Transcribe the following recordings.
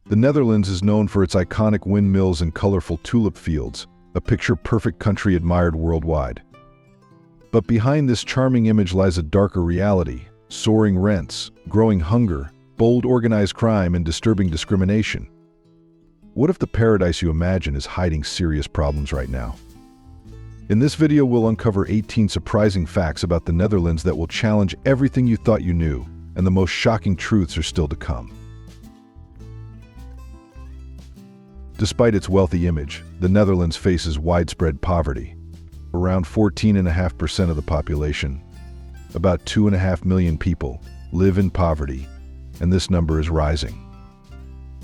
The Netherlands is known for its iconic windmills and colorful tulip fields, a picture-perfect country admired worldwide. But behind this charming image lies a darker reality: soaring rents, growing hunger, bold organized crime, and disturbing discrimination. What if the paradise you imagine is hiding serious problems right now? In this video, we'll uncover 18 surprising facts about the Netherlands that will challenge everything you thought you knew, and the most shocking truths are still to come. Despite its wealthy image, the Netherlands faces widespread poverty. Around 14.5% of the population, about 2.5 million people, live in poverty, and this number is rising.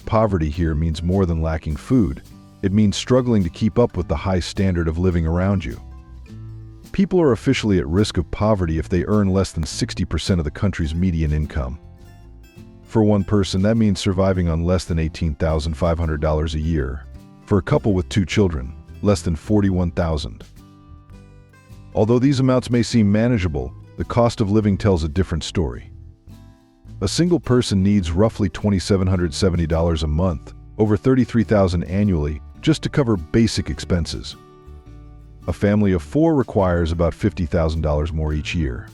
Poverty here means more than lacking food. It means struggling to keep up with the high standard of living around you. People are officially at risk of poverty if they earn less than 60% of the country's median income. For one person, that means surviving on less than $18,500 a year. For a couple with 2 children, less than $41,000. Although these amounts may seem manageable, the cost of living tells a different story. A single person needs roughly $2,770 a month, over $33,000 annually, just to cover basic expenses. A family of 4 requires about $50,000 more each year.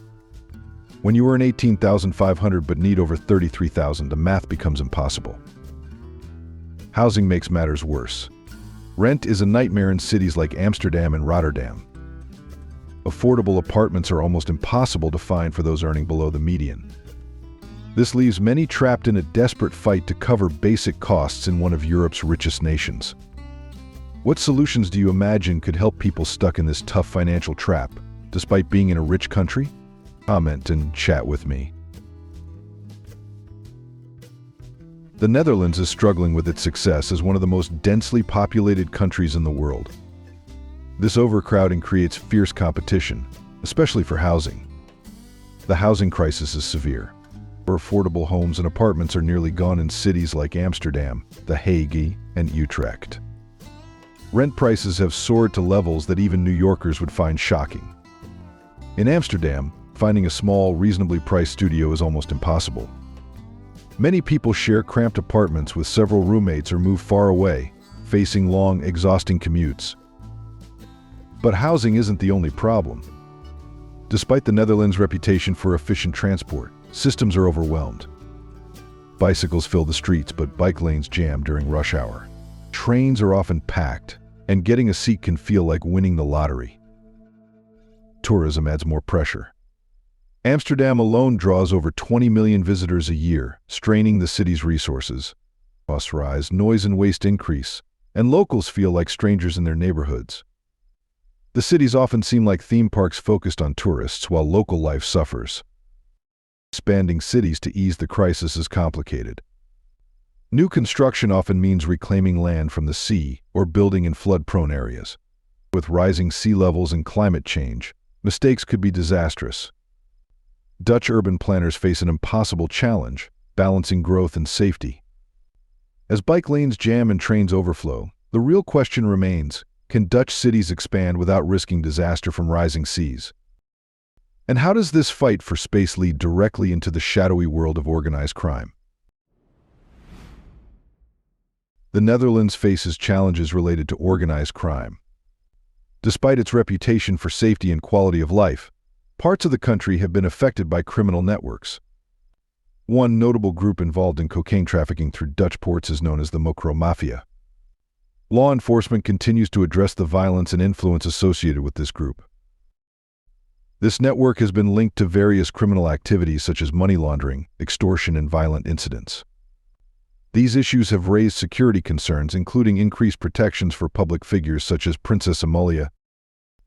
When you earn $18,500 but need over $33,000, the math becomes impossible. Housing makes matters worse. Rent is a nightmare in cities like Amsterdam and Rotterdam. Affordable apartments are almost impossible to find for those earning below the median. This leaves many trapped in a desperate fight to cover basic costs in one of Europe's richest nations. What solutions do you imagine could help people stuck in this tough financial trap, despite being in a rich country? Comment and chat with me. The Netherlands is struggling with its success as one of the most densely populated countries in the world. This overcrowding creates fierce competition, especially for housing. The housing crisis is severe. Affordable homes and apartments are nearly gone in cities like Amsterdam, The Hague, and Utrecht. Rent prices have soared to levels that even New Yorkers would find shocking. In Amsterdam, finding a small, reasonably priced studio is almost impossible. Many people share cramped apartments with several roommates or move far away, facing long, exhausting commutes. But housing isn't the only problem. Despite the Netherlands' reputation for efficient transport, systems are overwhelmed. Bicycles fill the streets, but bike lanes jam during rush hour. Trains are often packed, and getting a seat can feel like winning the lottery. Tourism adds more pressure. Amsterdam alone draws over 20 million visitors a year, straining the city's resources. Costs rise, noise and waste increase, and locals feel like strangers in their neighborhoods. The cities often seem like theme parks focused on tourists, while local life suffers. Expanding cities to ease the crisis is complicated. New construction often means reclaiming land from the sea or building in flood-prone areas. With rising sea levels and climate change, mistakes could be disastrous. Dutch urban planners face an impossible challenge, balancing growth and safety. As bike lanes jam and trains overflow, the real question remains: can Dutch cities expand without risking disaster from rising seas? And how does this fight for space lead directly into the shadowy world of organized crime? The Netherlands faces challenges related to organized crime. Despite its reputation for safety and quality of life, parts of the country have been affected by criminal networks. One notable group involved in cocaine trafficking through Dutch ports is known as the Mocro Maffia. Law enforcement continues to address the violence and influence associated with this group. This network has been linked to various criminal activities such as money laundering, extortion, and violent incidents. These issues have raised security concerns, including increased protections for public figures such as Princess Amalia,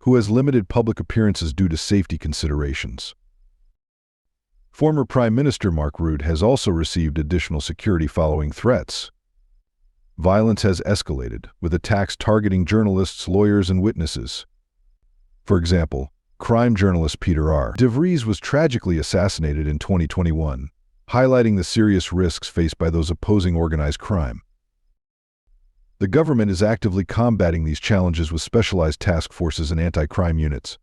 who has limited public appearances due to safety considerations. Former Prime Minister Mark Rutte has also received additional security following threats. Violence has escalated, with attacks targeting journalists, lawyers, and witnesses. For example, crime journalist Peter R. de Vries was tragically assassinated in 2021, highlighting the serious risks faced by those opposing organized crime. The government is actively combating these challenges with specialized task forces and anti-crime units.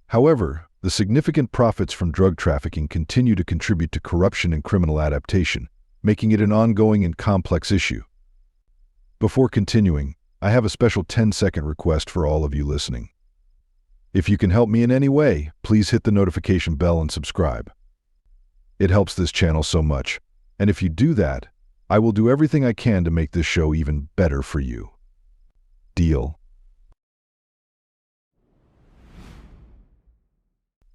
However, the significant profits from drug trafficking continue to contribute to corruption and criminal adaptation, making it an ongoing and complex issue. Before continuing, I have a special 10-second request for all of you listening. If you can help me in any way, please hit the notification bell and subscribe. It helps this channel so much, and if you do that, I will do everything I can to make this show even better for you. Deal?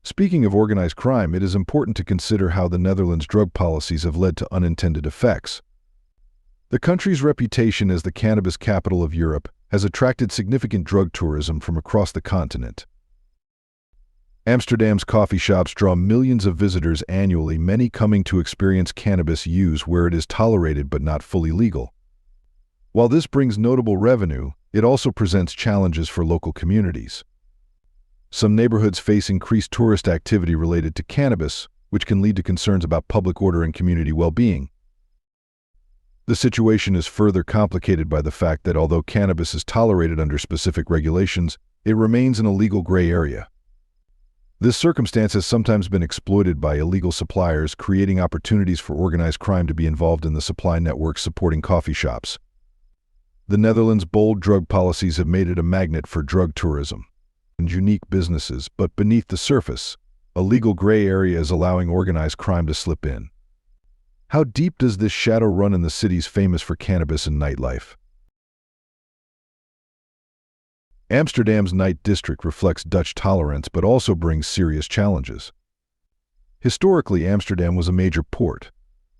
Speaking of organized crime, it is important to consider how the Netherlands' drug policies have led to unintended effects. The country's reputation as the cannabis capital of Europe has attracted significant drug tourism from across the continent. Amsterdam's coffee shops draw millions of visitors annually, many coming to experience cannabis use where it is tolerated but not fully legal. While this brings notable revenue, it also presents challenges for local communities. Some neighborhoods face increased tourist activity related to cannabis, which can lead to concerns about public order and community well-being. The situation is further complicated by the fact that although cannabis is tolerated under specific regulations, it remains an illegal gray area. This circumstance has sometimes been exploited by illegal suppliers, creating opportunities for organized crime to be involved in the supply networks supporting coffee shops. The Netherlands' bold drug policies have made it a magnet for drug tourism and unique businesses, but beneath the surface, a legal gray area is allowing organized crime to slip in. How deep does this shadow run in the cities famous for cannabis and nightlife? Amsterdam's night district reflects Dutch tolerance but also brings serious challenges. Historically, Amsterdam was a major port,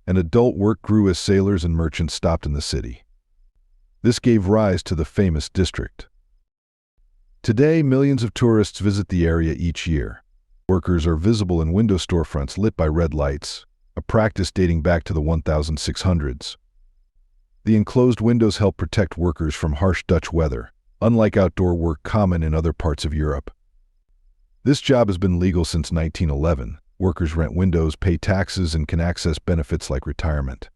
and adult work grew as sailors and merchants stopped in the city. This gave rise to the famous district. Today, millions of tourists visit the area each year. Workers are visible in window storefronts lit by red lights, a practice dating back to the 1600s. The enclosed windows help protect workers from harsh Dutch weather, unlike outdoor work common in other parts of Europe. This job has been legal since 1911. Workers rent windows, pay taxes, and can access benefits like retirement.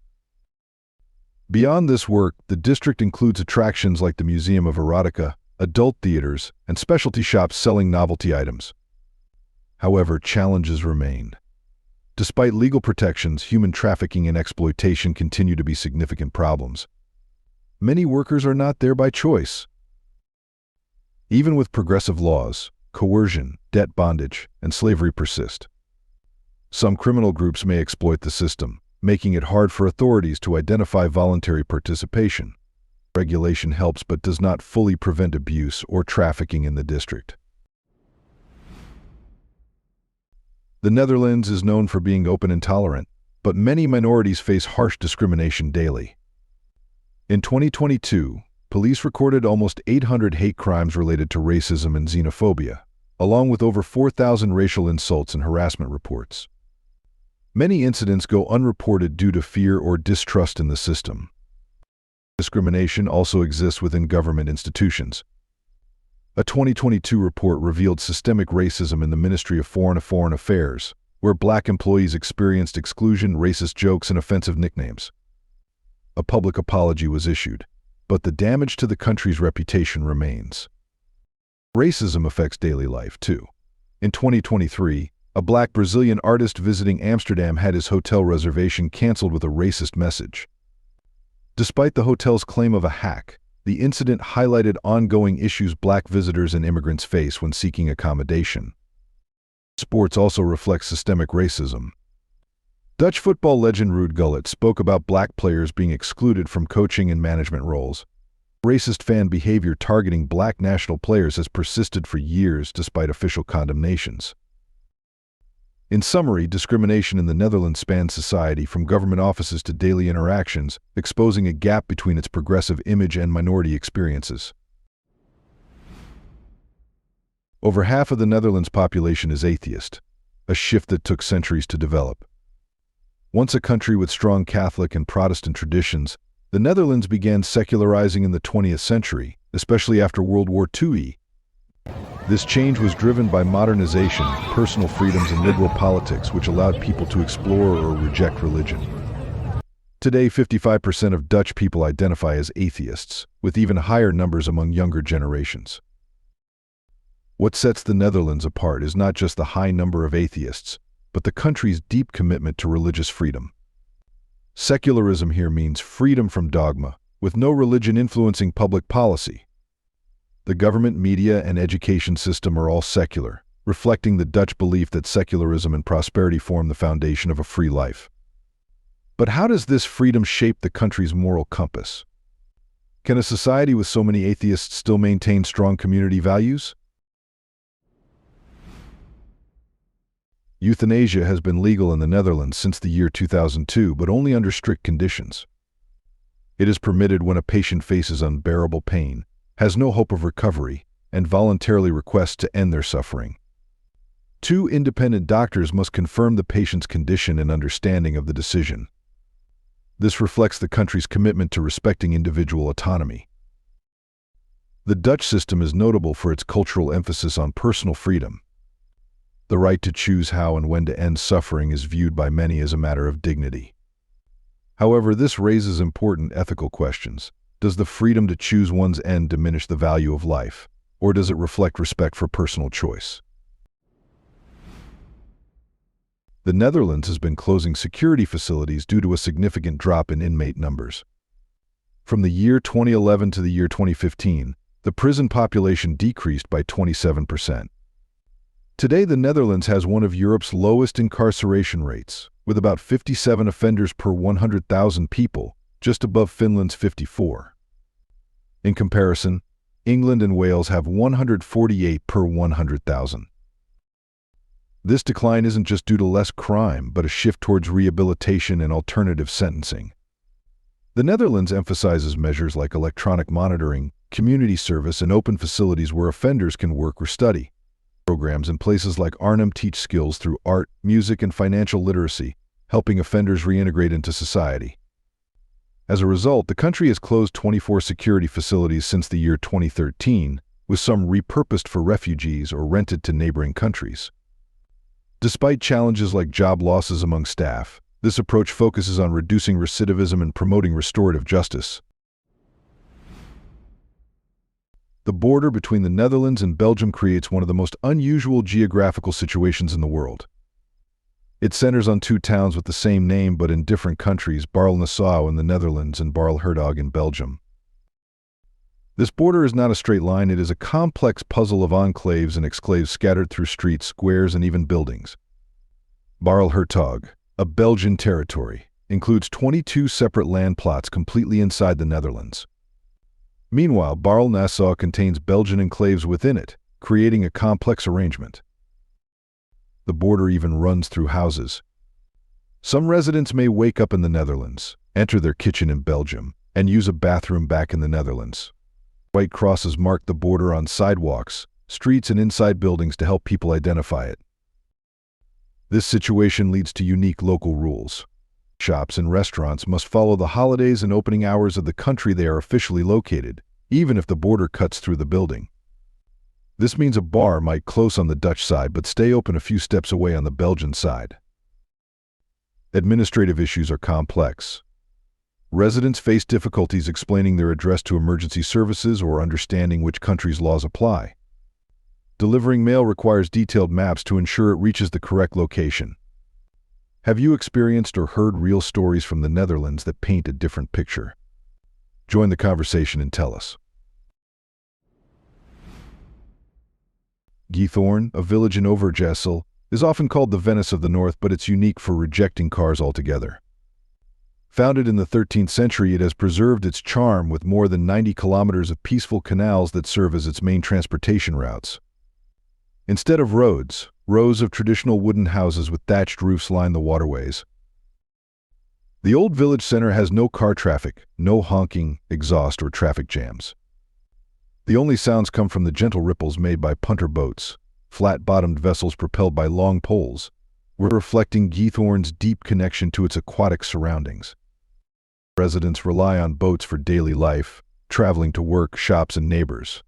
Beyond this work, the district includes attractions like the Museum of Erotica, adult theaters, and specialty shops selling novelty items. However, challenges remain. Despite legal protections, human trafficking and exploitation continue to be significant problems. Many workers are not there by choice. Even with progressive laws, coercion, debt bondage, and slavery persist. Some criminal groups may exploit the system, making it hard for authorities to identify voluntary participation. Regulation helps but does not fully prevent abuse or trafficking in the district. The Netherlands is known for being open and tolerant, but many minorities face harsh discrimination daily. In 2022, police recorded almost 800 hate crimes related to racism and xenophobia, along with over 4,000 racial insults and harassment reports. Many incidents go unreported due to fear or distrust in the system. Discrimination also exists within government institutions. A 2022 report revealed systemic racism in the Ministry of Foreign Affairs, where black employees experienced exclusion, racist jokes, and offensive nicknames. A public apology was issued, but the damage to the country's reputation remains. Racism affects daily life, too. In 2023, a black Brazilian artist visiting Amsterdam had his hotel reservation canceled with a racist message. Despite the hotel's claim of a hack, the incident highlighted ongoing issues black visitors and immigrants face when seeking accommodation. Sports also reflects systemic racism. Dutch football legend Ruud Gullit spoke about black players being excluded from coaching and management roles. Racist fan behavior targeting black national players has persisted for years despite official condemnations. In summary, discrimination in the Netherlands spans society from government offices to daily interactions, exposing a gap between its progressive image and minority experiences. Over half of the Netherlands' population is atheist, a shift that took centuries to develop. Once a country with strong Catholic and Protestant traditions, the Netherlands began secularizing in the 20th century, especially after World War II. This change was driven by modernization, personal freedoms, and liberal politics, which allowed people to explore or reject religion. Today, 55% of Dutch people identify as atheists, with even higher numbers among younger generations. What sets the Netherlands apart is not just the high number of atheists, but the country's deep commitment to religious freedom. Secularism here means freedom from dogma, with no religion influencing public policy. The government, media, and education system are all secular, reflecting the Dutch belief that secularism and prosperity form the foundation of a free life. But how does this freedom shape the country's moral compass? Can a society with so many atheists still maintain strong community values? Euthanasia has been legal in the Netherlands since the year 2002, but only under strict conditions. It is permitted when a patient faces unbearable pain, has no hope of recovery, and voluntarily requests to end their suffering. 2 independent doctors must confirm the patient's condition and understanding of the decision. This reflects the country's commitment to respecting individual autonomy. The Dutch system is notable for its cultural emphasis on personal freedom. The right to choose how and when to end suffering is viewed by many as a matter of dignity. However, this raises important ethical questions. Does the freedom to choose one's end diminish the value of life, or does it reflect respect for personal choice? The Netherlands has been closing security facilities due to a significant drop in inmate numbers. From the year 2011 to the year 2015, the prison population decreased by 27%. Today, the Netherlands has one of Europe's lowest incarceration rates, with about 57 offenders per 100,000 people, just above Finland's 54. In comparison, England and Wales have 148 per 100,000. This decline isn't just due to less crime, but a shift towards rehabilitation and alternative sentencing. The Netherlands emphasizes measures like electronic monitoring, community service, and open facilities where offenders can work or study. Programs in places like Arnhem teach skills through art, music, and financial literacy, helping offenders reintegrate into society. As a result, the country has closed 24 security facilities since the year 2013, with some repurposed for refugees or rented to neighboring countries. Despite challenges like job losses among staff, this approach focuses on reducing recidivism and promoting restorative justice. The border between the Netherlands and Belgium creates one of the most unusual geographical situations in the world. It centers on 2 towns with the same name but in different countries, Baarle-Nassau in the Netherlands and Baarle-Hertog in Belgium. This border is not a straight line, it is a complex puzzle of enclaves and exclaves scattered through streets, squares, and even buildings. Baarle-Hertog, a Belgian territory, includes 22 separate land plots completely inside the Netherlands. Meanwhile, Baarle-Nassau contains Belgian enclaves within it, creating a complex arrangement. The border even runs through houses. Some residents may wake up in the Netherlands, enter their kitchen in Belgium, and use a bathroom back in the Netherlands. White crosses mark the border on sidewalks, streets, and inside buildings to help people identify it. This situation leads to unique local rules. Shops and restaurants must follow the holidays and opening hours of the country they are officially located, even if the border cuts through the building. This means a bar might close on the Dutch side but stay open a few steps away on the Belgian side. Administrative issues are complex. Residents face difficulties explaining their address to emergency services or understanding which country's laws apply. Delivering mail requires detailed maps to ensure it reaches the correct location. Have you experienced or heard real stories from the Netherlands that paint a different picture? Join the conversation and tell us. Giethoorn, a village in Overijssel, is often called the Venice of the North, but it's unique for rejecting cars altogether. Founded in the 13th century, it has preserved its charm with more than 90 kilometers of peaceful canals that serve as its main transportation routes. Instead of roads, rows of traditional wooden houses with thatched roofs line the waterways. The old village center has no car traffic, no honking, exhaust, or traffic jams. The only sounds come from the gentle ripples made by punter boats, flat-bottomed vessels propelled by long poles, reflecting Giethoorn's deep connection to its aquatic surroundings. Residents rely on boats for daily life, traveling to work, shops, and neighbors.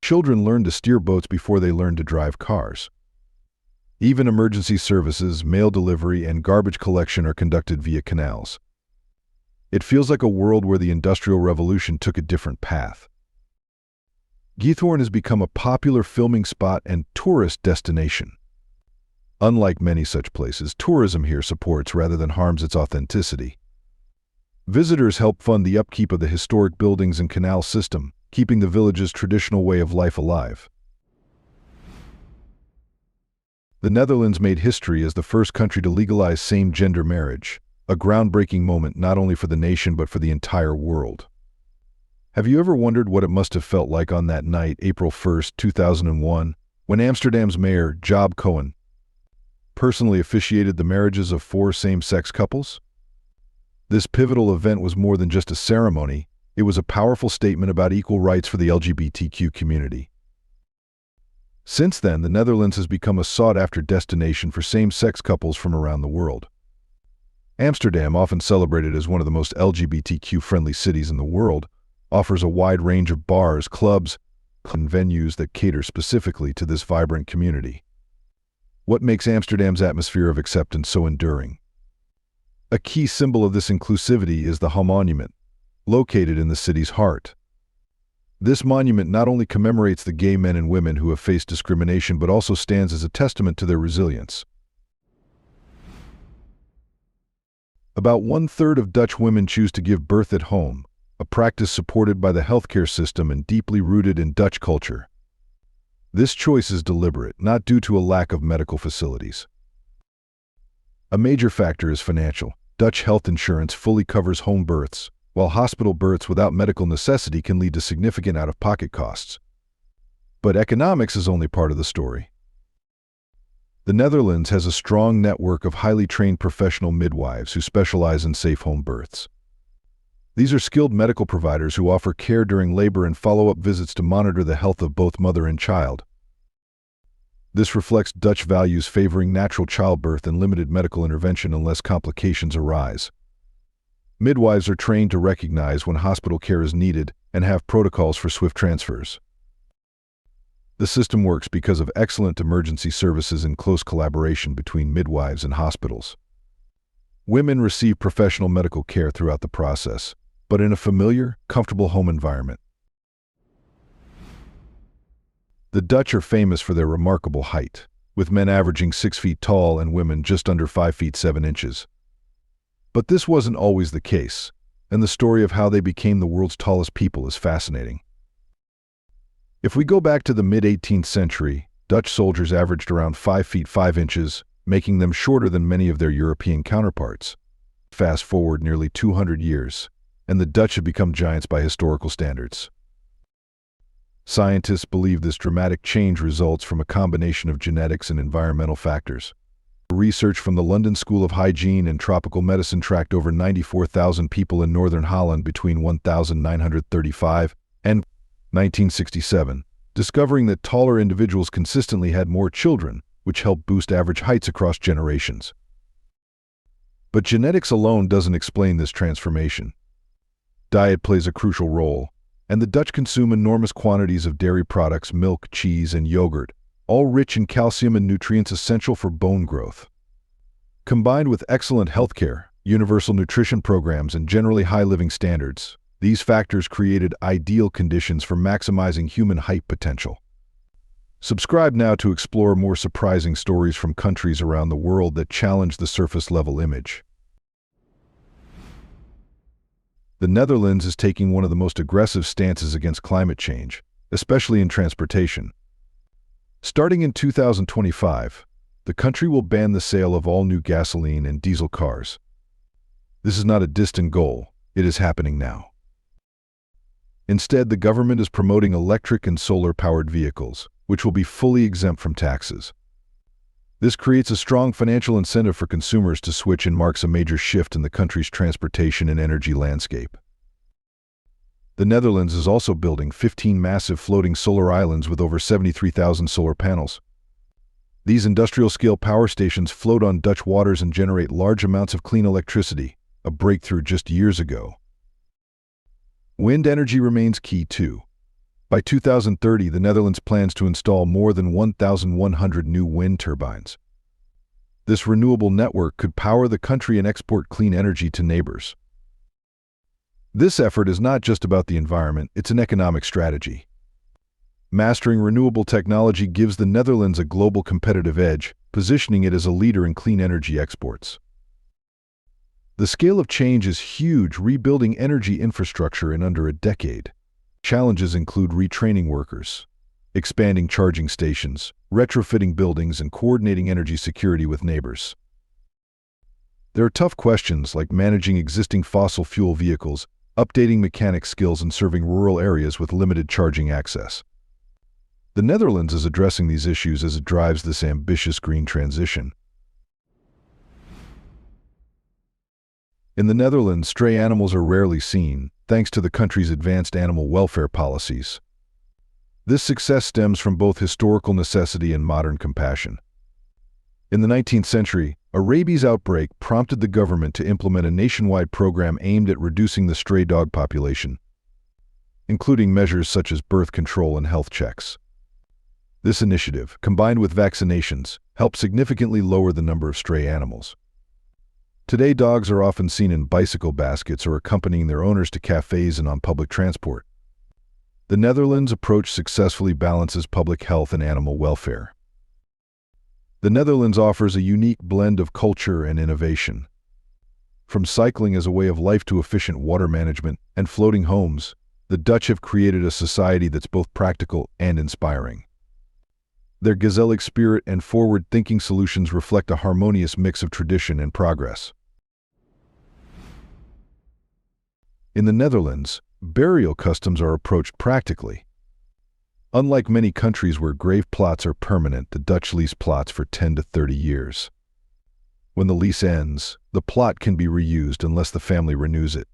Children learn to steer boats before they learn to drive cars. Even emergency services, mail delivery, and garbage collection are conducted via canals. It feels like a world where the Industrial Revolution took a different path. Giethoorn has become a popular filming spot and tourist destination. Unlike many such places, tourism here supports rather than harms its authenticity. Visitors help fund the upkeep of the historic buildings and canal system, keeping the village's traditional way of life alive. The Netherlands made history as the first country to legalize same-gender marriage, a groundbreaking moment not only for the nation but for the entire world. Have you ever wondered what it must have felt like on that night, April 1, 2001, when Amsterdam's mayor, Job Cohen, personally officiated the marriages of 4 same-sex couples? This pivotal event was more than just a ceremony, it was a powerful statement about equal rights for the LGBTQ community. Since then, the Netherlands has become a sought-after destination for same-sex couples from around the world. Amsterdam, often celebrated as one of the most LGBTQ-friendly cities in the world, offers a wide range of bars, clubs, and venues that cater specifically to this vibrant community. What makes Amsterdam's atmosphere of acceptance so enduring? A key symbol of this inclusivity is the monument, located in the city's heart. This monument not only commemorates the gay men and women who have faced discrimination but also stands as a testament to their resilience. About 1/3 of Dutch women choose to give birth at home, a practice supported by the healthcare system and deeply rooted in Dutch culture. This choice is deliberate, not due to a lack of medical facilities. A major factor is financial. Dutch health insurance fully covers home births, while hospital births without medical necessity can lead to significant out-of-pocket costs. But economics is only part of the story. The Netherlands has a strong network of highly trained professional midwives who specialize in safe home births. These are skilled medical providers who offer care during labor and follow-up visits to monitor the health of both mother and child. This reflects Dutch values favoring natural childbirth and limited medical intervention unless complications arise. Midwives are trained to recognize when hospital care is needed and have protocols for swift transfers. The system works because of excellent emergency services and close collaboration between midwives and hospitals. Women receive professional medical care throughout the process, but in a familiar, comfortable home environment. The Dutch are famous for their remarkable height, with men averaging 6 feet tall and women just under 5 feet 7 inches. But this wasn't always the case, and the story of how they became the world's tallest people is fascinating. If we go back to the mid-18th century, Dutch soldiers averaged around 5 feet 5 inches, making them shorter than many of their European counterparts. Fast forward nearly 200 years, and the Dutch have become giants by historical standards. Scientists believe this dramatic change results from a combination of genetics and environmental factors. Research from the London School of Hygiene and Tropical Medicine tracked over 94,000 people in northern Holland between 1935 and 1967, discovering that taller individuals consistently had more children, which helped boost average heights across generations. But genetics alone doesn't explain this transformation. Diet plays a crucial role, and the Dutch consume enormous quantities of dairy products, milk, cheese, and yogurt, all rich in calcium and nutrients essential for bone growth. Combined with excellent healthcare, universal nutrition programs, and generally high living standards, these factors created ideal conditions for maximizing human height potential. Subscribe now to explore more surprising stories from countries around the world that challenge the surface-level image. The Netherlands is taking one of the most aggressive stances against climate change, especially in transportation. Starting in 2025, the country will ban the sale of all new gasoline and diesel cars. This is not a distant goal, it is happening now. Instead, the government is promoting electric and solar-powered vehicles, which will be fully exempt from taxes. This creates a strong financial incentive for consumers to switch and marks a major shift in the country's transportation and energy landscape. The Netherlands is also building 15 massive floating solar islands with over 73,000 solar panels. These industrial-scale power stations float on Dutch waters and generate large amounts of clean electricity, a breakthrough just years ago. Wind energy remains key too. By 2030, the Netherlands plans to install more than 1,100 new wind turbines. This renewable network could power the country and export clean energy to neighbors. This effort is not just about the environment, it's an economic strategy. Mastering renewable technology gives the Netherlands a global competitive edge, positioning it as a leader in clean energy exports. The scale of change is huge, rebuilding energy infrastructure in under a decade. Challenges include retraining workers, expanding charging stations, retrofitting buildings, and coordinating energy security with neighbors. There are tough questions like managing existing fossil fuel vehicles, updating mechanic skills, and serving rural areas with limited charging access. The Netherlands is addressing these issues as it drives this ambitious green transition. In the Netherlands, stray animals are rarely seen, thanks to the country's advanced animal welfare policies. This success stems from both historical necessity and modern compassion. In the 19th century, a rabies outbreak prompted the government to implement a nationwide program aimed at reducing the stray dog population, including measures such as birth control and health checks. This initiative, combined with vaccinations, helped significantly lower the number of stray animals. Today, dogs are often seen in bicycle baskets or accompanying their owners to cafes and on public transport. The Netherlands' approach successfully balances public health and animal welfare. The Netherlands offers a unique blend of culture and innovation. From cycling as a way of life to efficient water management and floating homes, the Dutch have created a society that's both practical and inspiring. Their gezellig spirit and forward-thinking solutions reflect a harmonious mix of tradition and progress. In the Netherlands, burial customs are approached practically. Unlike many countries where grave plots are permanent, the Dutch lease plots for 10 to 30 years. When the lease ends, the plot can be reused unless the family renews it.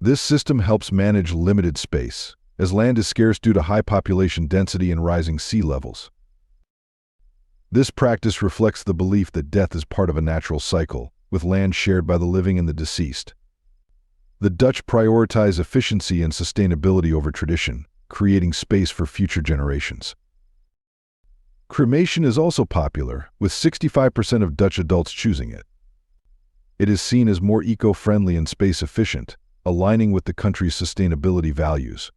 This system helps manage limited space, as land is scarce due to high population density and rising sea levels. This practice reflects the belief that death is part of a natural cycle, with land shared by the living and the deceased. The Dutch prioritize efficiency and sustainability over tradition, creating space for future generations. Cremation is also popular, with 65% of Dutch adults choosing it. It is seen as more eco-friendly and space-efficient, aligning with the country's sustainability values.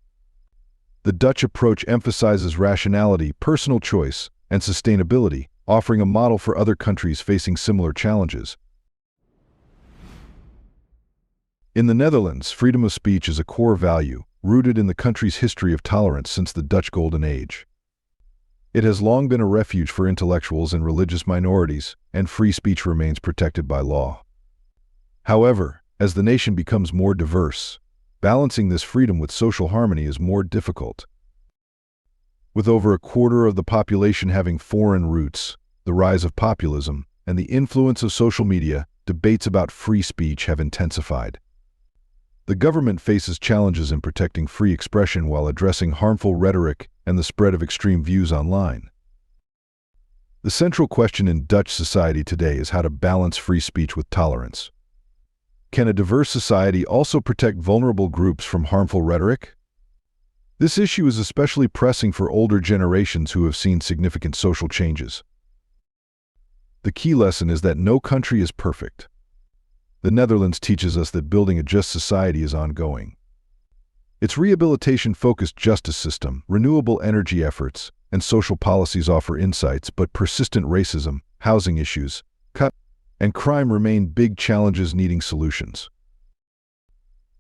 The Dutch approach emphasizes rationality, personal choice, and sustainability, offering a model for other countries facing similar challenges. In the Netherlands, freedom of speech is a core value, rooted in the country's history of tolerance since the Dutch Golden Age. It has long been a refuge for intellectuals and religious minorities, and free speech remains protected by law. However, as the nation becomes more diverse, balancing this freedom with social harmony is more difficult. With over a quarter of the population having foreign roots, the rise of populism, and the influence of social media, debates about free speech have intensified. The government faces challenges in protecting free expression while addressing harmful rhetoric and the spread of extreme views online. The central question in Dutch society today is how to balance free speech with tolerance. Can a diverse society also protect vulnerable groups from harmful rhetoric? This issue is especially pressing for older generations who have seen significant social changes. The key lesson is that no country is perfect. The Netherlands teaches us that building a just society is ongoing. Its rehabilitation-focused justice system, renewable energy efforts, and social policies offer insights, but persistent racism, housing issues, and crime remain big challenges needing solutions.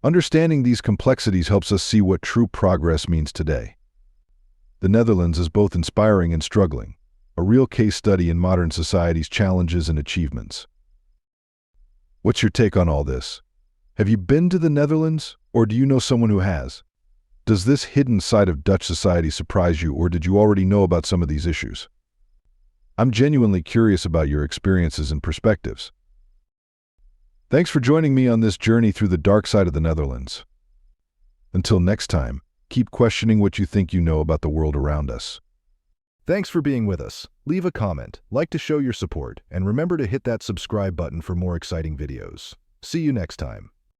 Understanding these complexities helps us see what true progress means today. The Netherlands is both inspiring and struggling, a real case study in modern society's challenges and achievements. What's your take on all this? Have you been to the Netherlands, or do you know someone who has? Does this hidden side of Dutch society surprise you, or did you already know about some of these issues? I'm genuinely curious about your experiences and perspectives. Thanks for joining me on this journey through the dark side of the Netherlands. Until next time, keep questioning what you think you know about the world around us. Thanks for being with us. Leave a comment, like to show your support, and remember to hit that subscribe button for more exciting videos. See you next time.